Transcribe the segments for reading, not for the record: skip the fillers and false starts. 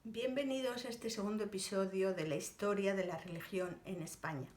Bienvenidos a este segundo episodio de la historia de la religión en España.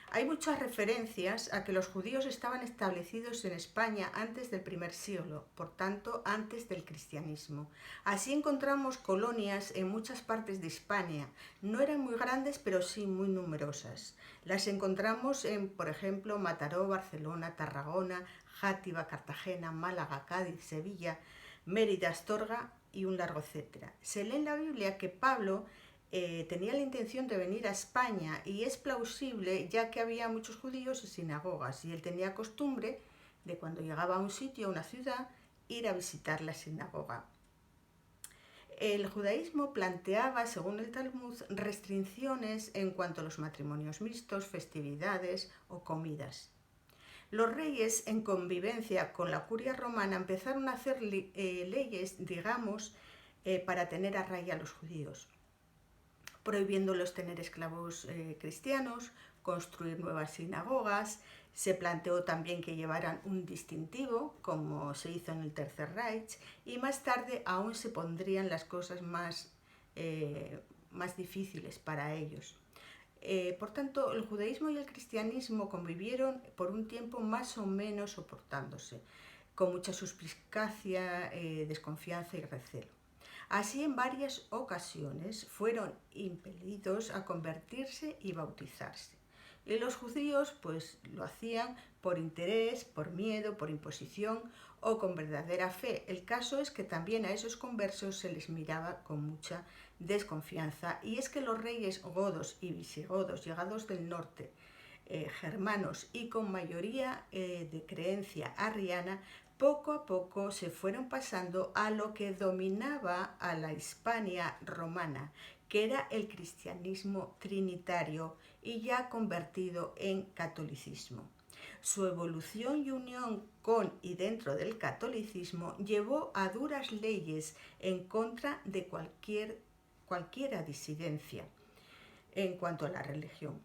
Hay muchas referencias a que los judíos estaban establecidos en España antes del primer siglo, por tanto antes del cristianismo. Así encontramos colonias en muchas partes de España. No eran muy grandes, pero sí muy numerosas. Las encontramos en, por ejemplo, Mataró, Barcelona, Tarragona, Játiva, Cartagena, Málaga, Cádiz, Sevilla, Mérida, Astorga y un largo etcétera. Se lee en la Biblia que Pablo tenía la intención de venir a España y es plausible ya que había muchos judíos y sinagogas y él tenía costumbre de cuando llegaba a un sitio, a una ciudad, ir a visitar la sinagoga. El judaísmo planteaba, según el Talmud, restricciones en cuanto a los matrimonios mixtos, festividades o comidas. Los reyes, en convivencia con la curia romana, empezaron a hacer leyes, digamos, para tener a raya a los judíos, prohibiéndolos tener esclavos cristianos, construir nuevas sinagogas. Se planteó también que llevaran un distintivo, como se hizo en el Tercer Reich, y más tarde aún se pondrían las cosas más difíciles para ellos. Por tanto, el judaísmo y el cristianismo convivieron por un tiempo más o menos soportándose, con mucha suspicacia, desconfianza y recelo. Así, en varias ocasiones fueron impelidos a convertirse y bautizarse. Y los judíos pues lo hacían por interés, por miedo, por imposición o con verdadera fe. El caso es que también a esos conversos se les miraba con mucha desconfianza, y es que los reyes godos y visigodos llegados del norte, germanos y con mayoría de creencia arriana, poco a poco se fueron pasando a lo que dominaba a la Hispania romana, que era el cristianismo trinitario y ya convertido en catolicismo. Su evolución y unión con y dentro del catolicismo llevó a duras leyes en contra de cualquiera disidencia en cuanto a la religión.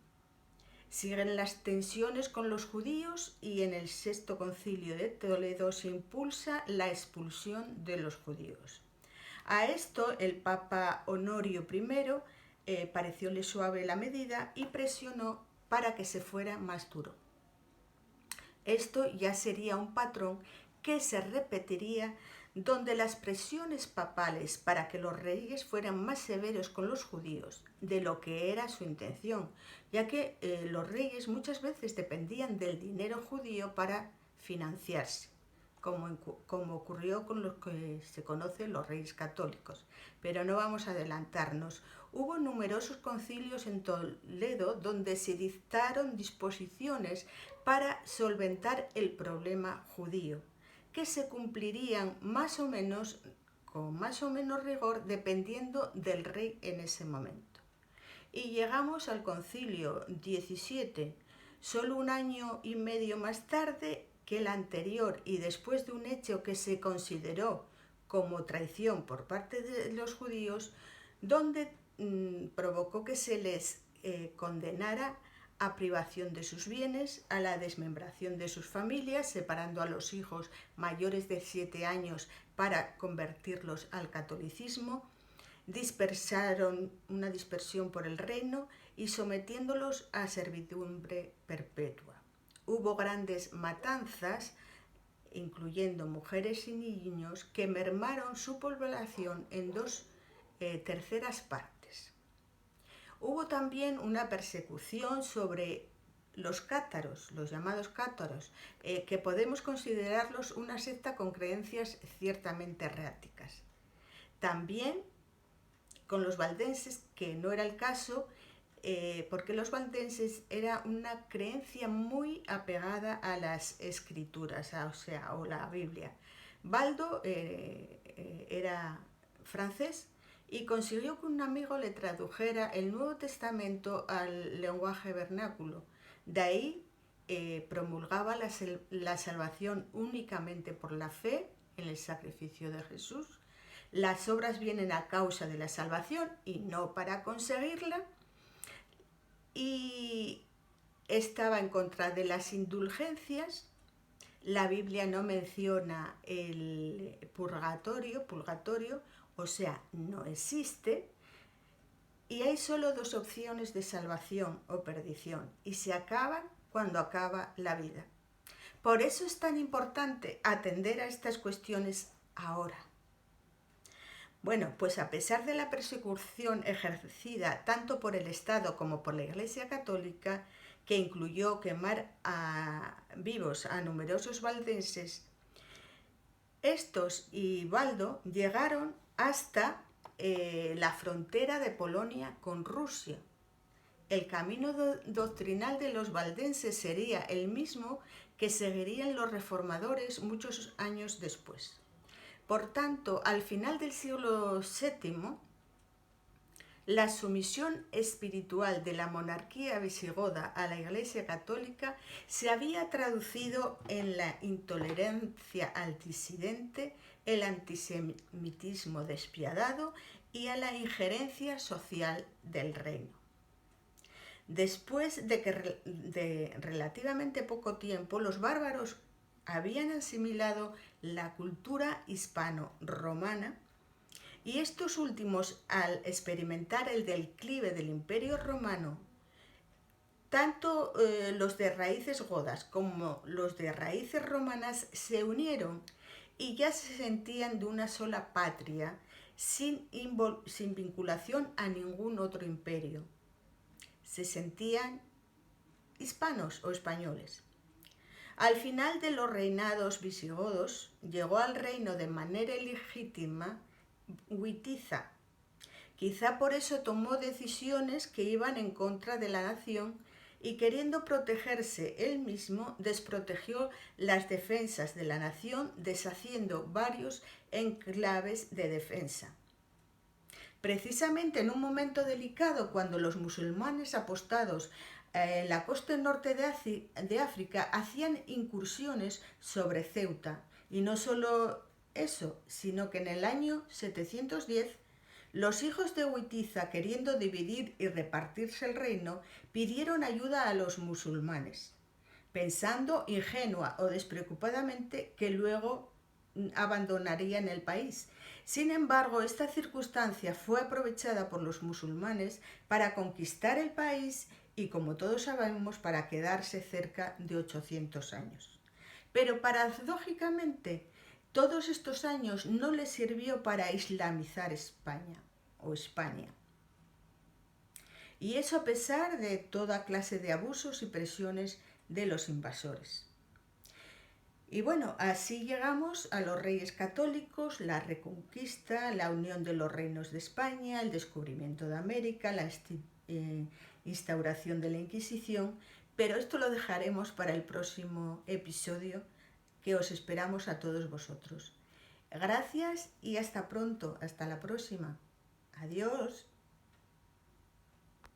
Siguen las tensiones con los judíos y en el Sexto Concilio de Toledo se impulsa la expulsión de los judíos. A esto el Papa Honorio I parecióle suave la medida y presionó para que se fuera más duro. Esto ya sería un patrón que se repetiría, donde las presiones papales para que los reyes fueran más severos con los judíos de lo que era su intención, ya que los reyes muchas veces dependían del dinero judío para financiarse, como ocurrió con los que se conocen los reyes católicos. Pero no vamos a adelantarnos. Hubo numerosos concilios en Toledo donde se dictaron disposiciones para solventar el problema judío, que se cumplirían más o menos, con más o menos rigor, dependiendo del rey en ese momento. Y llegamos al concilio 17, solo un año y medio más tarde que el anterior, y después de un hecho que se consideró como traición por parte de los judíos, donde provocó que se les condenara a privación de sus bienes, a la desmembración de sus familias, separando a los hijos mayores de 7 años para convertirlos al catolicismo. Dispersaron una dispersión por el reino y sometiéndolos a servidumbre perpetua. Hubo grandes matanzas, incluyendo mujeres y niños, que mermaron su población en 2/3 partes. Hubo también una persecución sobre los cátaros, los llamados cátaros, que podemos considerarlos una secta con creencias ciertamente erráticas. También con los valdenses, que no era el caso, porque los valdenses era una creencia muy apegada a las escrituras, o la Biblia. Baldo era francés y consiguió que un amigo le tradujera el Nuevo Testamento al lenguaje vernáculo. De ahí promulgaba la salvación únicamente por la fe en el sacrificio de Jesús. Las obras vienen a causa de la salvación y no para conseguirla. Y estaba en contra de las indulgencias. La Biblia no menciona el purgatorio, o sea, no existe, y hay solo dos opciones de salvación o perdición, y se acaban cuando acaba la vida. Por eso es tan importante atender a estas cuestiones ahora. Bueno, pues a pesar de la persecución ejercida tanto por el Estado como por la Iglesia Católica, que incluyó quemar vivos a numerosos valdenses, estos y Baldo llegaron hasta la frontera de Polonia con Rusia. El camino doctrinal de los valdenses sería el mismo que seguirían los reformadores muchos años después. Por tanto, al final del siglo VII, la sumisión espiritual de la monarquía visigoda a la Iglesia Católica se había traducido en la intolerancia al disidente, el antisemitismo despiadado y a la injerencia social del reino. Después de relativamente poco tiempo, los bárbaros habían asimilado la cultura hispano-romana, y estos últimos, al experimentar el declive del Imperio Romano, tanto los de raíces godas como los de raíces romanas se unieron y ya se sentían de una sola patria, sin vinculación a ningún otro imperio. Se sentían hispanos o españoles. Al final de los reinados visigodos, llegó al reino de manera ilegítima Witiza. Quizá por eso tomó decisiones que iban en contra de la nación y, queriendo protegerse él mismo, desprotegió las defensas de la nación, deshaciendo varios enclaves de defensa. Precisamente en un momento delicado, cuando los musulmanes apostados en la costa norte de África hacían incursiones sobre Ceuta, y no solo eso, sino que en el año 710 los hijos de Witiza, queriendo dividir y repartirse el reino, pidieron ayuda a los musulmanes, pensando ingenua o despreocupadamente que luego abandonarían el país. Sin embargo, esta circunstancia fue aprovechada por los musulmanes para conquistar el país y, como todos sabemos, para quedarse cerca de 800 años. Pero paradójicamente, todos estos años no les sirvió para islamizar España o España. Y eso a pesar de toda clase de abusos y presiones de los invasores. Y bueno, así llegamos a los reyes católicos, la reconquista, la unión de los reinos de España, el descubrimiento de América, la instauración de la Inquisición, pero esto lo dejaremos para el próximo episodio, que os esperamos a todos vosotros. Gracias y hasta pronto, hasta la próxima. Adiós.